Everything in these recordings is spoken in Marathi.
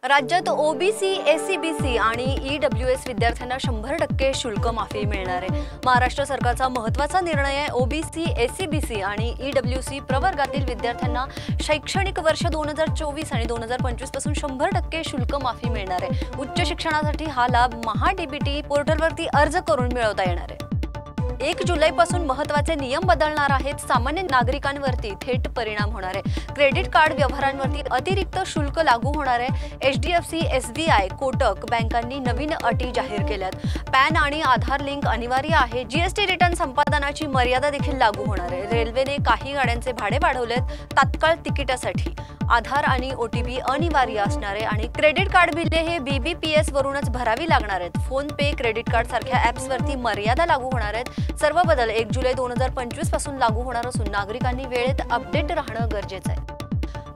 राज्यात ओबीसी, एससीबीसी आणि ईडब्ल्यूएस विद्यार्थ्यांना 100% शुल्क माफी मिळणार आहे। महाराष्ट्र सरकारचा महत्त्वाचा निर्णय आहे। ओबीसी, एससीबीसी आणि ईडब्ल्यूसी प्रवर्गातील विद्यार्थ्यांना शैक्षणिक वर्ष 2024 आणि 2025 पासून 100% शुल्क माफी मिळणार आहे। उच्च शिक्षणासाठी हा लाभ महाडीबीटी पोर्टलवरती अर्ज करून मिळवता येणार आहे। 1 जुलैपासून महत्त्वाचे नियम बदलणार आहेत। सामान्य नागरिकांवरती थेट परिणाम होणार आहे। क्रेडिट कार्ड व्यवहारांवरती अतिरिक्त शुल्क लागू होणार आहे। एचडीएफसी, एसबीआय, कोटक बँकांनी नवीन अटी जाहीर केल्यात। पॅन आणि आधार लिंक अनिवार्य आहे। जीएसटी रिटर्न संपादनाची मर्यादा देखील लागू होणार आहे। रेल्वेने काही गाड्यांचे भाडे वाढवलेत। तात्काळ तिकिटासाठी आधार आणि ओटीपी अनिवार्य असणार आहे आणि क्रेडिट कार्ड बिले हे बीबीपीएस वरूनच भरावी लागणार आहेत। फोन पे, क्रेडिट कार्ड सारख्या ॲप्सवरती मर्यादा लागू होणार आहेत। सर्व बदल 1 जुलै 2025 पासून लागू होणार असून नागरिकांनी वेळेत अपडेट राहणं गरजेचं आहे।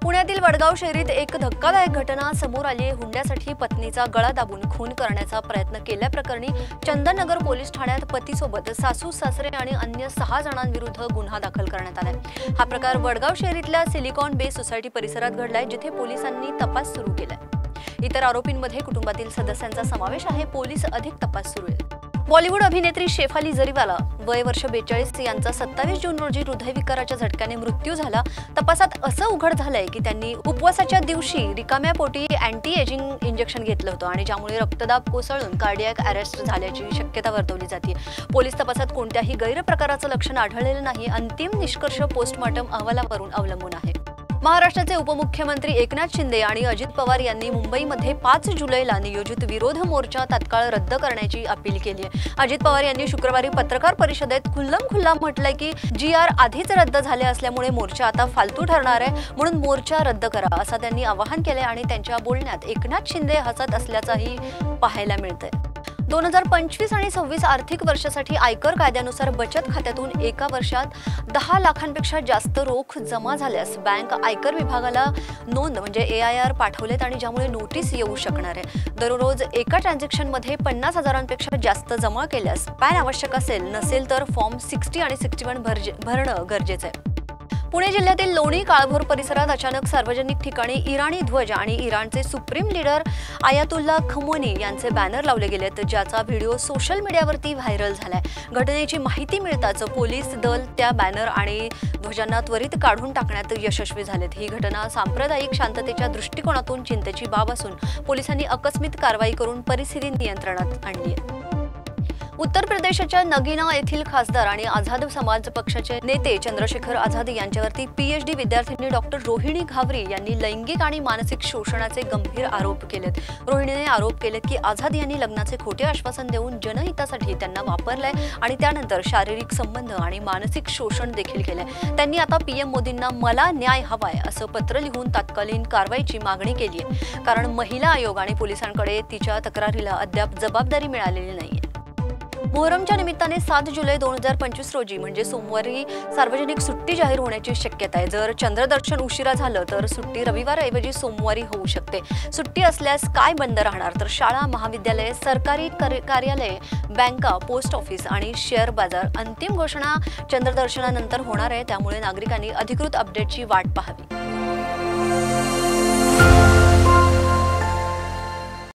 पुण्यातील वडगाव शहरीत एक धक्कादायक घटना समोर आली आहे। हुंड्यासाठी पत्नीचा गळा दाबून खून करण्याचा प्रयत्न केल्याप्रकरणी चंदननगर पोलीस ठाण्यात पतीसोबत सासू, सासरे आणि अन्य 6 जणांविरुद्ध गुन्हा दाखल करण्यात आलाय। हा प्रकार वडगाव शहरीतल्या सिलिकॉन बे सोसायटी परिसरात घडलाय, जिथे पोलिसांनी तपास सुरू केलाय। इतर आरोपींमध्ये कुटुंबातील सदस्यांचा समावेश आहे। पोलीस अधिक तपास सुरू आहे। बॉलिवूड अभिनेत्री शेफाली जरीवाला वय वर्ष 42 यांचा 27 जून रोजी हृदयविकाराच्या झटक्याने मृत्यू झाला। तपासात असं उघड झालंय की त्यांनी उपवासाच्या दिवशी रिकाम्या पोटी अँटी एजिंग इंजेक्शन घेतलं होतं आणि ज्यामुळे रक्तदाब कोसळून कार्डियक अरेस्ट झाल्याची शक्यता वर्तवली जाते। पोलीस तपासात कोणत्याही गैरप्रकाराचं लक्षण आढळलेलं नाही। अंतिम निष्कर्ष पोस्टमॉर्टम अहवालावरून अवलंबून आहे। महाराष्ट्राचे उपमुख्यमंत्री एकनाथ शिंदे आणि अजित पवार यांनी मुंबईमध्ये 5 जुलैला नियोजित विरोध मोर्चा तात्काळ रद्द करण्याची अपील केली आहे। अजित पवार यांनी शुक्रवारी पत्रकार परिषदेत खुल्लम म्हटलंय की जीआर आधीच रद्द झाले असल्यामुळे मोर्चा आता फालतू ठरणार आहे, म्हणून मोर्चा रद्द करा असं त्यांनी आवाहन केले आणि त्यांच्या बोलण्यात एकनाथ शिंदे हसत असल्याचंही पाहायला मिळतंय। 2025 आणि 26 आर्थिक वर्षासाठी आयकर कायद्यानुसार बचत खात्यातून एका वर्षात 10 लाखांपेक्षा जास्त रोख जमा झाल्यास बँक आयकर विभागाला नोंद म्हणजे AIR पाठवलेत आणि ज्यामुळे नोटीस येऊ शकणार आहे। दररोज एका ट्रान्झॅक्शनमध्ये 50,000पेक्षा जास्त जमा केल्यास पॅन आवश्यक असेल, नसेल तर फॉर्म 60 आणि 61 भरणं गरजेचं आहे। पुणे जिल्ह्यातील लोणी काळभोर परिसरात अचानक सार्वजनिक ठिकाणी इराणी ध्वज आणि इराणचे सुप्रीम लीडर आयातुल्ला खमोनी यांचे बॅनर लावले गेलेत, ज्याचा व्हिडिओ सोशल मीडियावरती व्हायरल झालाय। घटनेची माहिती मिळताच पोलीस दल त्या बॅनर आणि ध्वजांना त्वरित काढून टाकण्यात यशस्वी झालेत। ही घटना सांप्रदायिक शांततेच्या दृष्टिकोनातून चिंतेची बाब असून पोलिसांनी आकस्मिक कारवाई करून परिस्थिती नियंत्रणात आणली आहे। उत्तर प्रदेशच्या नगीना येथील खासदार आणि आझाद समाज पक्षाचे नेते चंद्रशेखर आझाद यांच्यावरती पीएचडी विद्यार्थिनी डॉक्टर रोहिणी घावरी यांनी लैंगिक आणि मानसिक शोषणाचे गंभीर आरोप केलेत। रोहिणीने आरोप केलेत की आझाद यांनी लग्नाचे खोटे आश्वासन देऊन जनहितासाठी त्यांना वापरलंय आणि त्यानंतर शारीरिक संबंध आणि मानसिक शोषण देखील केलंय। त्यांनी आता पीएम मोदींना मला न्याय हवाय असं पत्र लिहून तात्कालीन कारवाईची मागणी केली आहे, कारण महिला आयोग आणि पोलिसांकडे तिच्या तक्रारीला अद्याप जबाबदारी मिळालेली नाहीये। मोहरमच्या निमित्ताने 7 जुलै 2025 रोजी म्हणजे सोमवारी सार्वजनिक सुट्टी जाहीर होण्याची शक्यता आहे। जर चंद्रदर्शन उशिरा झालं तर सुट्टी रविवारऐवजी सोमवारी होऊ शकते। सुट्टी असल्यास काय बंद राहणार तर शाळा, महाविद्यालये, सरकारी कार्यालये, बँका, पोस्ट ऑफिस आणि शेअर बाजार। अंतिम घोषणा चंद्रदर्शनानंतर होणार आहे, त्यामुळे नागरिकांनी अधिकृत अपडेटची वाट पाहावी।